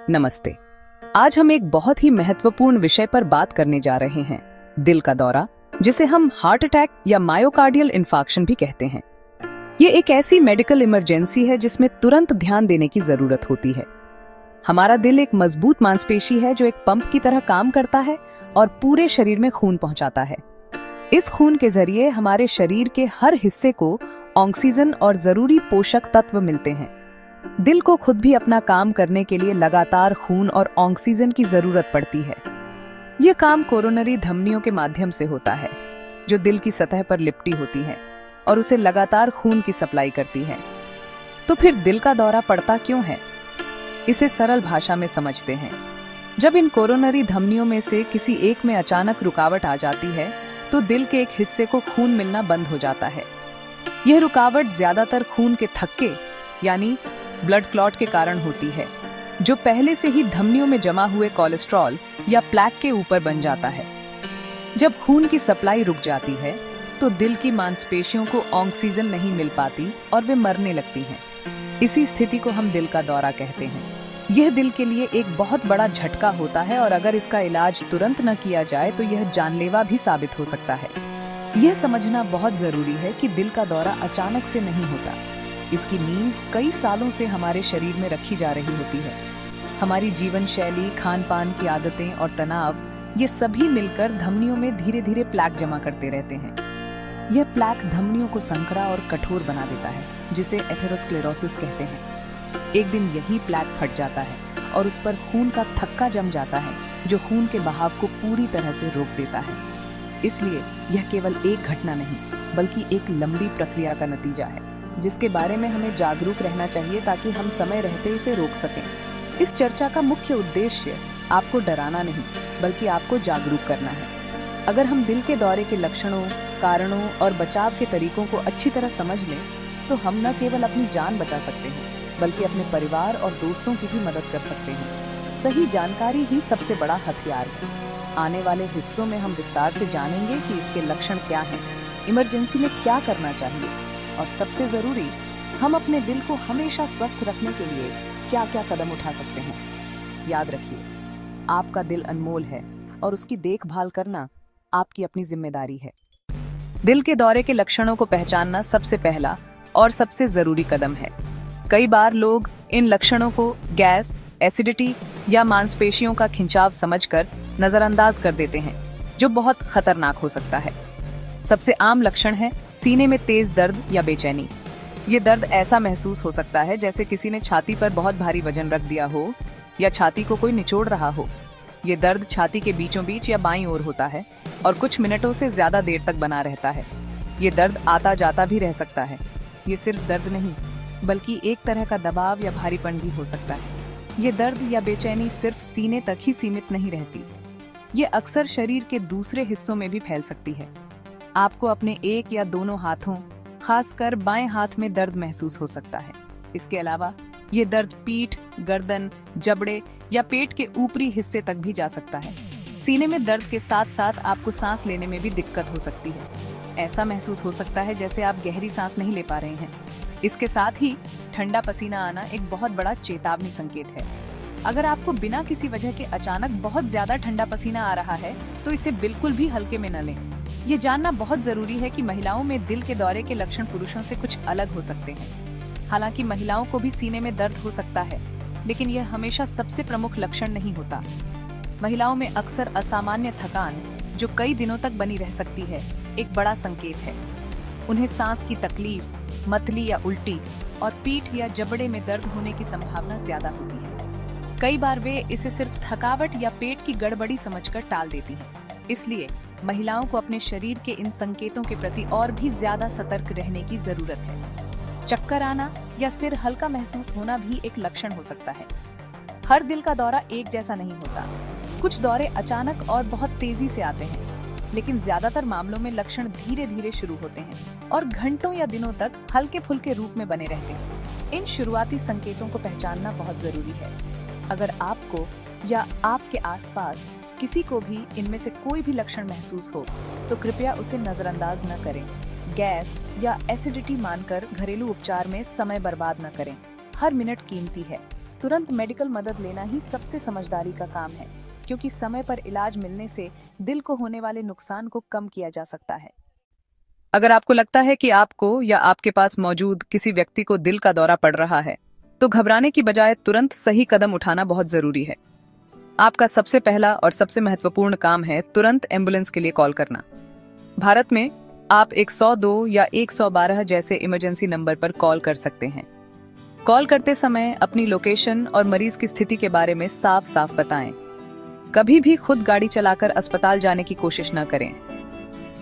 नमस्ते। आज हम एक बहुत ही महत्वपूर्ण विषय पर बात करने जा रहे हैं, दिल का दौरा, जिसे हम हार्ट अटैक या मायोकार्डियल इंफार्क्शन भी कहते हैं। ये एक ऐसी मेडिकल इमरजेंसी है जिसमें तुरंत ध्यान देने की जरूरत होती है। हमारा दिल एक मजबूत मांसपेशी है जो एक पंप की तरह काम करता है और पूरे शरीर में खून पहुंचाता है। इस खून के जरिए हमारे शरीर के हर हिस्से को ऑक्सीजन और जरूरी पोषक तत्व मिलते हैं। दिल को खुद भी अपना काम करने के लिए लगातार खून और ऑक्सीजन की जरूरत पड़ती है। यह काम कोरोनरी धमनियों के माध्यम से होता है, जो दिल की सतह पर लिपटी होती है और उसे लगातार खून की सप्लाई करती है। तो फिर दिल का दौरा पड़ता क्यों है? इसे सरल भाषा में समझते हैं। जब इन कोरोनरी धमनियों में से किसी एक में अचानक रुकावट आ जाती है, तो दिल के एक हिस्से को खून मिलना बंद हो जाता है। यह रुकावट ज्यादातर खून के थक्के यानी ब्लड क्लॉट के कारण होती है, जो पहले से ही धमनियों में जमा हुए कोलेस्ट्रॉल या प्लेक के ऊपर बन जाता है। जब खून की सप्लाई रुक जाती है, तो दिल की मांसपेशियों को ऑक्सीजन नहीं मिल पाती और वे मरने लगती हैं। इसी स्थिति को हम दिल का दौरा कहते हैं। यह दिल के लिए एक बहुत बड़ा झटका होता है और अगर इसका इलाज तुरंत न किया जाए तो यह जानलेवा भी साबित हो सकता है। यह समझना बहुत जरूरी है कि दिल का दौरा अचानक से नहीं होता। इसकी नींव कई सालों से हमारे शरीर में रखी जा रही होती है। हमारी जीवन शैली, खान पान की आदतें और तनाव, ये सभी मिलकर धमनियों में धीरे धीरे प्लेक जमा करते रहते हैं। यह प्लेक धमनियों को संकरा और कठोर बना देता है, जिसे एथेरोस्क्लेरोसिस कहते हैं। एक दिन यही प्लेक फट जाता है और उस पर खून का थक्का जम जाता है, जो खून के बहाव को पूरी तरह से रोक देता है। इसलिए यह केवल एक घटना नहीं, बल्कि एक लंबी प्रक्रिया का नतीजा है, जिसके बारे में हमें जागरूक रहना चाहिए ताकि हम समय रहते इसे रोक सकें। इस चर्चा का मुख्य उद्देश्य आपको डराना नहीं, बल्कि आपको जागरूक करना है। अगर हम दिल के दौरे के लक्षणों, कारणों और बचाव के तरीकों को अच्छी तरह समझ लें, तो हम न केवल अपनी जान बचा सकते हैं, बल्कि अपने परिवार और दोस्तों की भी मदद कर सकते हैं। सही जानकारी ही सबसे बड़ा हथियार है। आने वाले हिस्सों में हम विस्तार से जानेंगे कि इसके लक्षण क्या हैं, इमरजेंसी में क्या करना चाहिए और सबसे जरूरी, हम अपने दिल को हमेशा स्वस्थ रखने के लिए क्या क्या कदम उठा सकते हैं। याद रखिए, आपका दिल अनमोल है और उसकी देखभाल करना आपकी अपनी जिम्मेदारी है। दिल के दौरे के लक्षणों को पहचानना सबसे पहला और सबसे जरूरी कदम है। कई बार लोग इन लक्षणों को गैस, एसिडिटी या मांसपेशियों का खिंचाव समझकर नजरअंदाज कर देते हैं, जो बहुत खतरनाक हो सकता है। सबसे आम लक्षण है सीने में तेज दर्द या बेचैनी। ये दर्द ऐसा महसूस हो सकता है जैसे किसी ने छाती पर बहुत भारी वजन रख दिया हो या छाती को कोई निचोड़ रहा हो। ये दर्द छाती के बीचों बीच या बाईं ओर होता है और कुछ मिनटों से ज्यादा देर तक बना रहता है। ये दर्द आता जाता भी रह सकता है। ये सिर्फ दर्द नहीं, बल्कि एक तरह का दबाव या भारीपन भी हो सकता है। ये दर्द या बेचैनी सिर्फ सीने तक ही सीमित नहीं रहती, ये अक्सर शरीर के दूसरे हिस्सों में भी फैल सकती है। आपको अपने एक या दोनों हाथों, खासकर बाएं हाथ में दर्द महसूस हो सकता है। इसके अलावा ये दर्द पीठ, गर्दन, जबड़े या पेट के ऊपरी हिस्से तक भी जा सकता है। सीने में दर्द के साथ साथ आपको सांस लेने में भी दिक्कत हो सकती है। ऐसा महसूस हो सकता है जैसे आप गहरी सांस नहीं ले पा रहे हैं। इसके साथ ही ठंडा पसीना आना एक बहुत बड़ा चेतावनी संकेत है। अगर आपको बिना किसी वजह के अचानक बहुत ज्यादा ठंडा पसीना आ रहा है, तो इसे बिल्कुल भी हल्के में न लें। ये जानना बहुत जरूरी है कि महिलाओं में दिल के दौरे के लक्षण पुरुषों से कुछ अलग हो सकते हैं। हालांकि महिलाओं को भी सीने में दर्द हो सकता है, लेकिन यह हमेशा सबसे प्रमुख लक्षण नहीं होता। महिलाओं में अक्सर असामान्य थकान, जो कई दिनों तक बनी रह सकती है, एक बड़ा संकेत है। उन्हें सांस की तकलीफ, मतली या उल्टी और पीठ या जबड़े में दर्द होने की संभावना ज्यादा होती है। कई बार वे इसे सिर्फ थकावट या पेट की गड़बड़ी समझकर टाल देती हैं। इसलिए महिलाओं को अपने शरीर के इन संकेतों के प्रति और भी ज्यादा सतर्क रहने की जरूरत है। चक्कर आना या सिर हल्का महसूस होना भी एक लक्षण हो सकता है। हर दिल का दौरा एक जैसा नहीं होता। कुछ दौरे अचानक और बहुत तेजी से आते हैं, लेकिन ज्यादातर मामलों में लक्षण धीरे धीरे शुरू होते हैं और घंटों या दिनों तक हल्के फुल्के रूप में बने रहते हैं। इन शुरुआती संकेतों को पहचानना बहुत जरूरी है। अगर आपको या आपके आसपास किसी को भी इनमें से कोई भी लक्षण महसूस हो, तो कृपया उसे नजरअंदाज न करें। गैस या एसिडिटी मानकर घरेलू उपचार में समय बर्बाद न करें। हर मिनट कीमती है। तुरंत मेडिकल मदद लेना ही सबसे समझदारी का काम है, क्योंकि समय पर इलाज मिलने से दिल को होने वाले नुकसान को कम किया जा सकता है। अगर आपको लगता है कि आपको या आपके पास मौजूद किसी व्यक्ति को दिल का दौरा पड़ रहा है, तो घबराने की बजाय तुरंत सही कदम उठाना बहुत जरूरी है। आपका सबसे पहला और सबसे महत्वपूर्ण काम है तुरंत एम्बुलेंस के लिए कॉल करना। भारत में आप 102 या 112 जैसे इमरजेंसी नंबर पर कॉल कर सकते हैं। कॉल करते समय अपनी लोकेशन और मरीज की स्थिति के बारे में साफ साफ बताएं। कभी भी खुद गाड़ी चलाकर अस्पताल जाने की कोशिश न करें।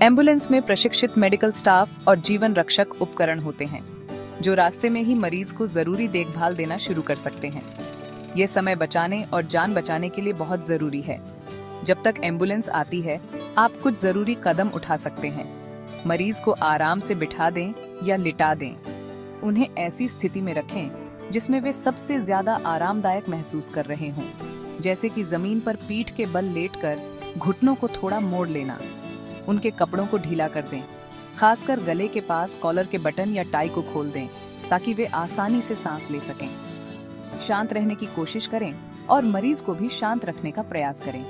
एम्बुलेंस में प्रशिक्षित मेडिकल स्टाफ और जीवन रक्षक उपकरण होते हैं, जो रास्ते में ही मरीज को जरूरी देखभाल देना शुरू कर सकते हैं। ये समय बचाने और जान बचाने के लिए बहुत जरूरी है। जब तक एम्बुलेंस आती है, आप कुछ जरूरी कदम उठा सकते हैं। मरीज को आराम से बिठा दें या लिटा दें। उन्हें ऐसी स्थिति में रखें जिसमें वे सबसे ज्यादा आरामदायक महसूस कर रहे हों, जैसे कि जमीन पर पीठ के बल लेटकर घुटनों को थोड़ा मोड़ लेना। उनके कपड़ों को ढीला कर दें, खासकर गले के पास कॉलर के बटन या टाई को खोल दें, ताकि वे आसानी से सांस ले सकें। शांत रहने की कोशिश करें और मरीज को भी शांत रखने का प्रयास करें।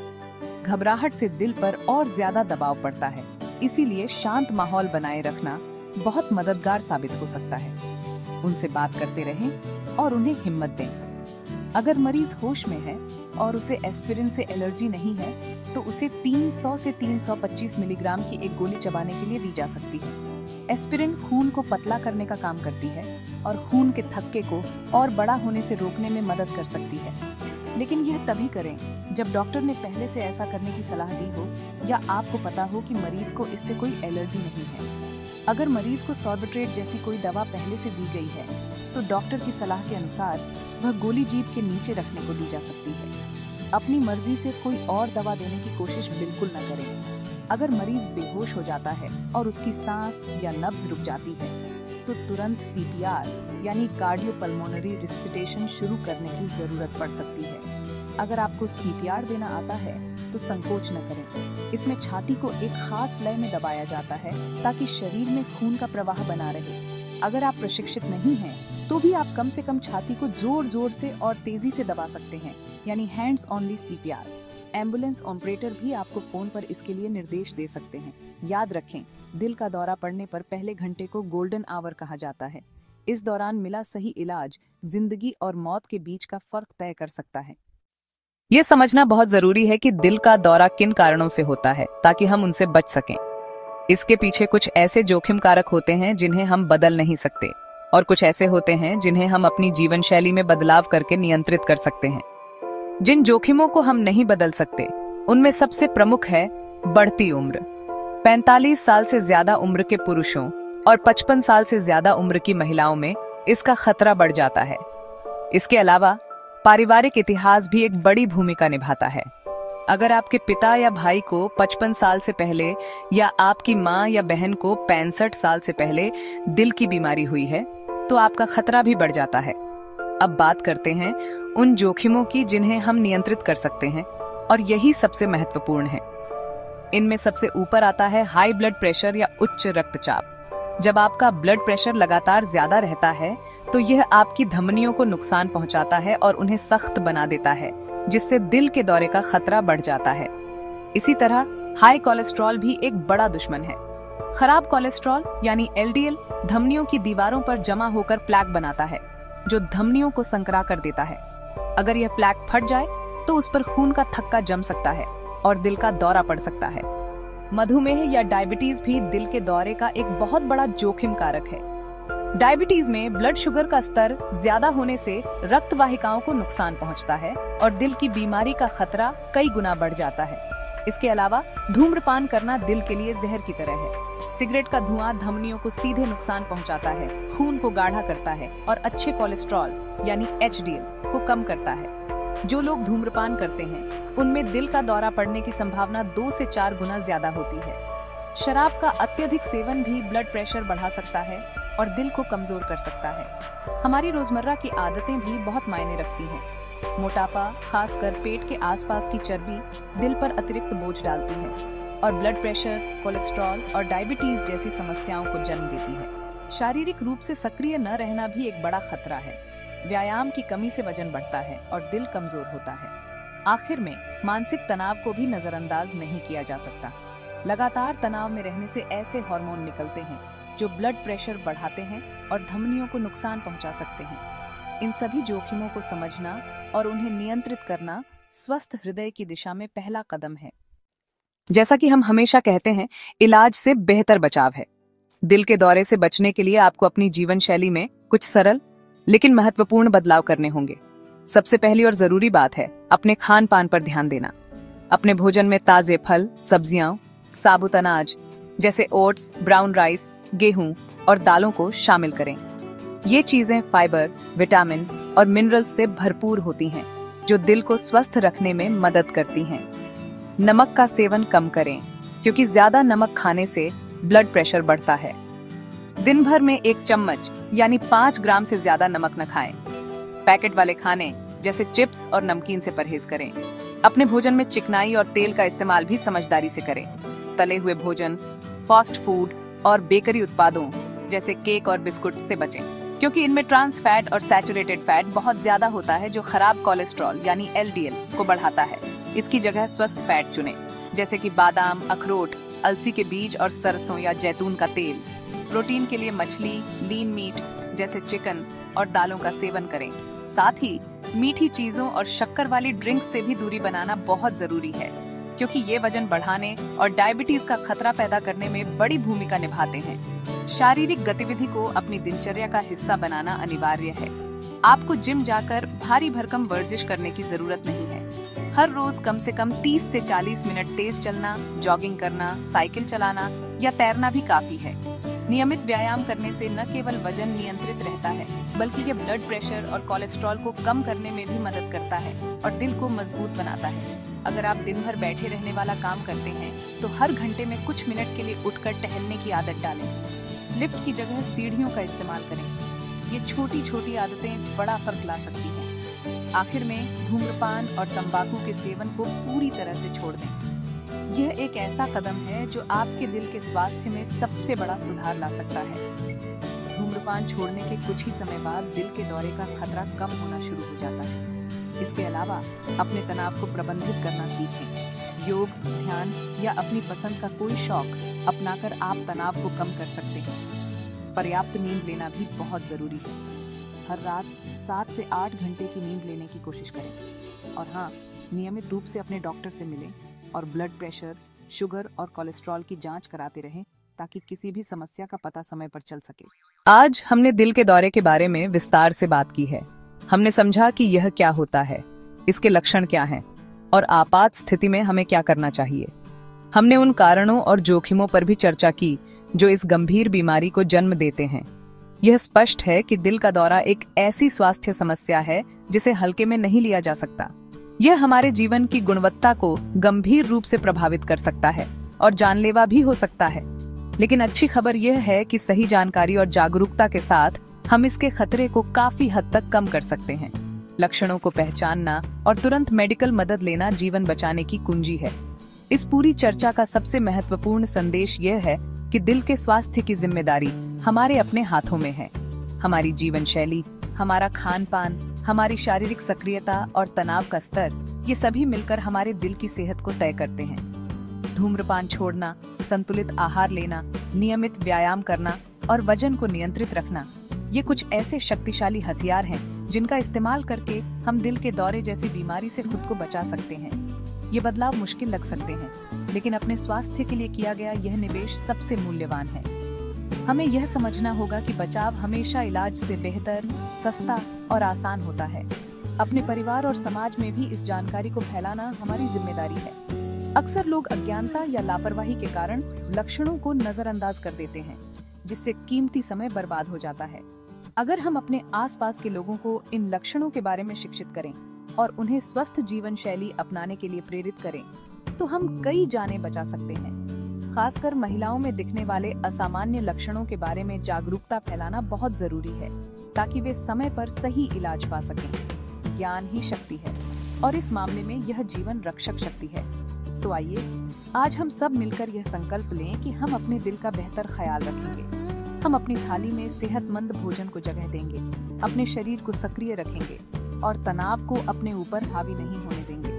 घबराहट से दिल पर और ज्यादा दबाव पड़ता है, इसीलिए शांत माहौल बनाए रखना बहुत मददगार साबित हो सकता है। उनसे बात करते रहें और उन्हें हिम्मत दें। अगर मरीज होश में है और उसे एस्पिरिन से एलर्जी नहीं है, तो उसे 300 से 325 मिलीग्राम की एक गोली चबाने के लिए दी जा सकती है। एस्पिरिन खून को पतला करने का काम करती है और खून के थक्के को और बड़ा होने से रोकने में मदद कर सकती है। लेकिन यह तभी करें जब डॉक्टर ने पहले से ऐसा करने की सलाह दी हो या आपको पता हो कि मरीज को इससे कोई एलर्जी नहीं है। अगर मरीज को सॉर्बिट्रेट जैसी कोई दवा पहले से दी गई है, तो डॉक्टर की सलाह के अनुसार वह गोली जीभ के नीचे रखने को दी जा सकती है। अपनी मर्जी से कोई और दवा देने की कोशिश बिल्कुल न करें। अगर मरीज बेहोश हो जाता है और उसकी सांस या नब्ज रुक जाती है, तो तुरंत सीपीआर यानी कार्डियोपल्मोनरी रिससिटेशन शुरू करने की जरूरत पड़ सकती है। अगर आपको सीपीआर देना आता है, तो संकोच न करें। इसमें छाती को एक खास लय में दबाया जाता है ताकि शरीर में खून का प्रवाह बना रहे। अगर आप प्रशिक्षित नहीं हैं, तो भी आप कम से कम छाती को जोर जोर से और तेजी से दबा सकते हैं, यानी hands only CPR. Ambulance operator भी आपको फोन पर इसके लिए निर्देश दे सकते हैं। याद रखें, दिल का दौरा पड़ने पर पहले घंटे को गोल्डन आवर कहा जाता है। इस दौरान मिला सही इलाज जिंदगी और मौत के बीच का फर्क तय कर सकता है। ये समझना बहुत जरूरी है कि दिल का दौरा किन कारणों से होता है, ताकि हम उनसे बच सकें। इसके पीछे कुछ ऐसे जोखिम कारक होते हैं जिन्हें हम बदल नहीं सकते, और कुछ ऐसे होते हैं जिन्हें हम अपनी जीवन शैली में बदलाव करके नियंत्रित कर सकते हैं। जिन जोखिमों को हम नहीं बदल सकते, उनमें सबसे प्रमुख है बढ़ती उम्र। 45 साल से ज्यादा उम्र के पुरुषों और 55 साल से ज्यादा उम्र की महिलाओं में इसका खतरा बढ़ जाता है। इसके अलावा पारिवारिक इतिहास भी एक बड़ी भूमिका निभाता है। अगर आपके पिता या भाई को 55 साल से पहले या आपकी माँ या बहन को 65 साल से पहले दिल की बीमारी हुई है, तो आपका खतरा भी बढ़ जाता है। अब बात करते हैं उन जोखिमों की जिन्हें हम नियंत्रित कर सकते हैं, और यही सबसे महत्वपूर्ण है। इनमें सबसे ऊपर आता है हाई ब्लड प्रेशर या उच्च रक्तचाप। जब आपका ब्लड प्रेशर लगातार ज्यादा रहता है, तो यह आपकी धमनियों को नुकसान पहुंचाता है और उन्हें सख्त बना देता है, जिससे दिल के दौरे का खतरा बढ़ जाता है। इसी तरह हाई कोलेस्ट्रॉल भी एक बड़ा दुश्मन है। खराब कोलेस्ट्रॉल यानी एलडीएल धमनियों की दीवारों पर जमा होकर प्लेक बनाता है, जो धमनियों को संकरा कर देता है। अगर यह प्लेक फट जाए, तो उस पर खून का थक्का जम सकता है और दिल का दौरा पड़ सकता है। मधुमेह या डायबिटीज भी दिल के दौरे का एक बहुत बड़ा जोखिम कारक है। डायबिटीज में ब्लड शुगर का स्तर ज्यादा होने से रक्त वाहिकाओं को नुकसान पहुंचता है और दिल की बीमारी का खतरा कई गुना बढ़ जाता है। इसके अलावा धूम्रपान करना दिल के लिए जहर की तरह है। सिगरेट का धुआं धमनियों को सीधे नुकसान पहुंचाता है, खून को गाढ़ा करता है और अच्छे कोलेस्ट्रॉल यानी एचडीएल को कम करता है। जो लोग धूम्रपान करते हैं, उनमें दिल का दौरा पड़ने की संभावना 2 से 4 गुना ज्यादा होती है। शराब का अत्यधिक सेवन भी ब्लड प्रेशर बढ़ा सकता है और दिल को कमजोर कर सकता है। हमारी रोजमर्रा की आदतें भी बहुत मायने रखती हैं। मोटापा, खासकर पेट के आसपास की चर्बी, दिल पर अतिरिक्त बोझ डालती है और ब्लड प्रेशर, कोलेस्ट्रॉल और डायबिटीज जैसी समस्याओं को जन्म देती है। शारीरिक रूप से सक्रिय न रहना भी एक बड़ा खतरा है। व्यायाम की कमी से वजन बढ़ता है और दिल कमजोर होता है। आखिर में मानसिक तनाव को भी नजरअंदाज नहीं किया जा सकता। लगातार तनाव में रहने से ऐसे हार्मोन निकलते हैं जो ब्लड प्रेशर बढ़ाते हैं और धमनियों को नुकसान पहुंचा सकते हैं। इन सभी जोखिमों को समझना और उन्हें नियंत्रित करना स्वस्थ हृदय की दिशा में पहला कदम है। जैसा कि हम हमेशा कहते हैं, इलाज से बेहतर बचाव है। दिल के दौरे से बचने के लिए आपको अपनी जीवन शैली में कुछ सरल लेकिन महत्वपूर्ण बदलाव करने होंगे। सबसे पहली और जरूरी बात है अपने खान पान पर ध्यान देना। अपने भोजन में ताजे फल, सब्जियां, साबुत अनाज जैसे ओट्स, ब्राउन राइस, गेहूं और दालों को शामिल करें। ये चीजें फाइबर, विटामिन और मिनरल्स से भरपूर होती हैं, जो दिल को स्वस्थ रखने में मदद करती हैं। नमक का सेवन कम करें, क्योंकि ज्यादा नमक खाने से ब्लड प्रेशर बढ़ता है। दिन भर में 1 चम्मच यानी 5 ग्राम से ज्यादा नमक न खाएं। पैकेट वाले खाने जैसे चिप्स और नमकीन से परहेज करें। अपने भोजन में चिकनाई और तेल का इस्तेमाल भी समझदारी से करें। तले हुए भोजन, फास्ट फूड और बेकरी उत्पादों जैसे केक और बिस्कुट से बचें, क्योंकि इनमें ट्रांस फैट और सैचुरेटेड फैट बहुत ज्यादा होता है, जो खराब कोलेस्ट्रॉल यानी LDL को बढ़ाता है। इसकी जगह स्वस्थ फैट चुनें, जैसे कि बादाम, अखरोट, अलसी के बीज और सरसों या जैतून का तेल। प्रोटीन के लिए मछली, लीन मीट जैसे चिकन और दालों का सेवन करें। साथ ही मीठी चीजों और शक्कर वाली ड्रिंक्स से भी दूरी बनाना बहुत जरूरी है, क्योंकि ये वजन बढ़ाने और डायबिटीज का खतरा पैदा करने में बड़ी भूमिका निभाते हैं। शारीरिक गतिविधि को अपनी दिनचर्या का हिस्सा बनाना अनिवार्य है। आपको जिम जाकर भारी भरकम वर्जिश करने की जरूरत नहीं है। हर रोज कम से कम 30 से 40 मिनट तेज चलना, जॉगिंग करना, साइकिल चलाना या तैरना भी काफी है। नियमित व्यायाम करने से न केवल वजन नियंत्रित रहता है, बल्कि ये ब्लड प्रेशर और कोलेस्ट्रॉल को कम करने में भी मदद करता है और दिल को मजबूत बनाता है। अगर आप दिन भर बैठे रहने वाला काम करते हैं, तो हर घंटे में कुछ मिनट के लिए उठकर टहलने की आदत डालें। लिफ्ट की जगह सीढ़ियों का इस्तेमाल करें। ये छोटी छोटी आदतें बड़ा फर्क ला सकती हैं। आखिर में धूम्रपान और तंबाकू के सेवन को पूरी तरह से छोड़ दें। यह एक ऐसा कदम है जो आपके दिल के स्वास्थ्य में सबसे बड़ा सुधार ला सकता है। धूम्रपान छोड़ने के कुछ ही समय बाद दिल के दौरे का खतरा कम होना शुरू हो जाता है। इसके अलावा अपने तनाव को प्रबंधित करना सीखें। योग, ध्यान या अपनी पसंद का कोई शौक अपनाकर आप तनाव को कम कर सकते हैं। पर्याप्त नींद लेना भी बहुत जरूरी है। हर रात 7 से 8 घंटे की नींद लेने की कोशिश करें। और हाँ, नियमित रूप से अपने डॉक्टर से मिलें और ब्लड प्रेशर, शुगर और कोलेस्ट्रॉल की जांच कराते रहें, ताकि किसी भी समस्या का पता समय पर चल सके। आज हमने दिल के दौरे के बारे में विस्तार से बात की है। हमने समझा कि यह क्या होता है, इसके लक्षण क्या हैं और आपात स्थिति में हमें क्या करना चाहिए। हमने उन कारणों और जोखिमों पर भी चर्चा की जो इस गंभीर बीमारी को जन्म देते हैं। यह स्पष्ट है कि दिल का दौरा एक ऐसी स्वास्थ्य समस्या है जिसे हल्के में नहीं लिया जा सकता। यह हमारे जीवन की गुणवत्ता को गंभीर रूप से प्रभावित कर सकता है और जानलेवा भी हो सकता है। लेकिन अच्छी खबर यह है कि सही जानकारी और जागरूकता के साथ हम इसके खतरे को काफी हद तक कम कर सकते हैं। लक्षणों को पहचानना और तुरंत मेडिकल मदद लेना जीवन बचाने की कुंजी है। इस पूरी चर्चा का सबसे महत्वपूर्ण संदेश यह है कि दिल के स्वास्थ्य की जिम्मेदारी हमारे अपने हाथों में है। हमारी जीवन शैली, हमारा खान पान, हमारी शारीरिक सक्रियता और तनाव का स्तर, ये सभी मिलकर हमारे दिल की सेहत को तय करते हैं। धूम्रपान छोड़ना, संतुलित आहार लेना, नियमित व्यायाम करना और वजन को नियंत्रित रखना, ये कुछ ऐसे शक्तिशाली हथियार हैं जिनका इस्तेमाल करके हम दिल के दौरे जैसी बीमारी से खुद को बचा सकते हैं। ये बदलाव मुश्किल लग सकते हैं, लेकिन अपने स्वास्थ्य के लिए किया गया यह निवेश सबसे मूल्यवान है। हमें यह समझना होगा कि बचाव हमेशा इलाज से बेहतर, सस्ता और आसान होता है। अपने परिवार और समाज में भी इस जानकारी को फैलाना हमारी जिम्मेदारी है। अक्सर लोग अज्ञानता या लापरवाही के कारण लक्षणों को नजरअंदाज कर देते हैं, जिससे कीमती समय बर्बाद हो जाता है। अगर हम अपने आसपास के लोगों को इन लक्षणों के बारे में शिक्षित करें और उन्हें स्वस्थ जीवन शैली अपनाने के लिए प्रेरित करें, तो हम कई जानें बचा सकते हैं। खासकर महिलाओं में दिखने वाले असामान्य लक्षणों के बारे में जागरूकता फैलाना बहुत जरूरी है, ताकि वे समय पर सही इलाज पा सकें। ज्ञान ही शक्ति है और इस मामले में यह जीवन रक्षक शक्ति है। तो आइए आज हम सब मिलकर यह संकल्प लें कि हम अपने दिल का बेहतर ख्याल रखेंगे। हम अपनी थाली में सेहतमंद भोजन को जगह देंगे, अपने शरीर को सक्रिय रखेंगे और तनाव को अपने ऊपर हावी नहीं होने देंगे।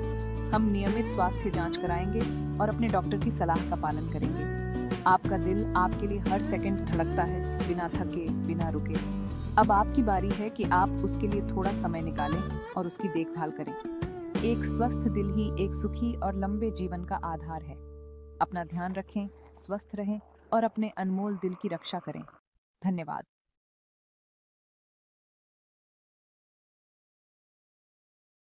हम नियमित स्वास्थ्य जांच कराएंगे और अपने डॉक्टर की सलाह का पालन करेंगे। आपका दिल आपके लिए हर सेकंड धड़कता है, बिना थके, बिना रुके। अब आपकी बारी है कि आप उसके लिए थोड़ा समय निकालें और उसकी देखभाल करें। एक स्वस्थ दिल ही एक सुखी और लंबे जीवन का आधार है। अपना ध्यान रखें, स्वस्थ रहें और अपने अनमोल दिल की रक्षा करें। धन्यवाद।